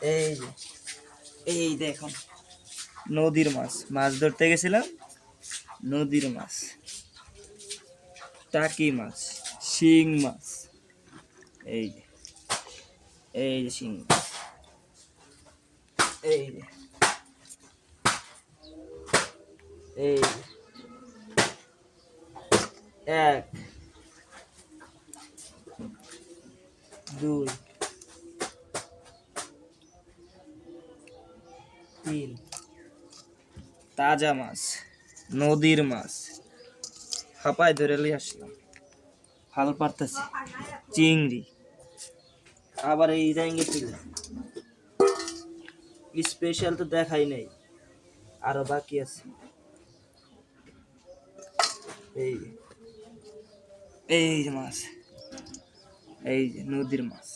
এই যে এই দেখুন নদীর মাছ, মাছ ধরতে গেছিলাম, নদীর মাছ, টাকি মাছ, শিং মাছ, এই যে এই যে শিং মাছ, এই যে এই যে এক, দুই, তিন, তাজা মাছ, নদীর মাছ, হাঁপায় ধরে লিয়ে আসলাম, হাল পারতেছি, চিংড়ি, আবার এই র্যাঙ্গে ছিল, স্পেশাল তো দেখাই নাই, আরো বাকি আছে, এই যে এই যে মাছ, এই যে নদীর মাছ,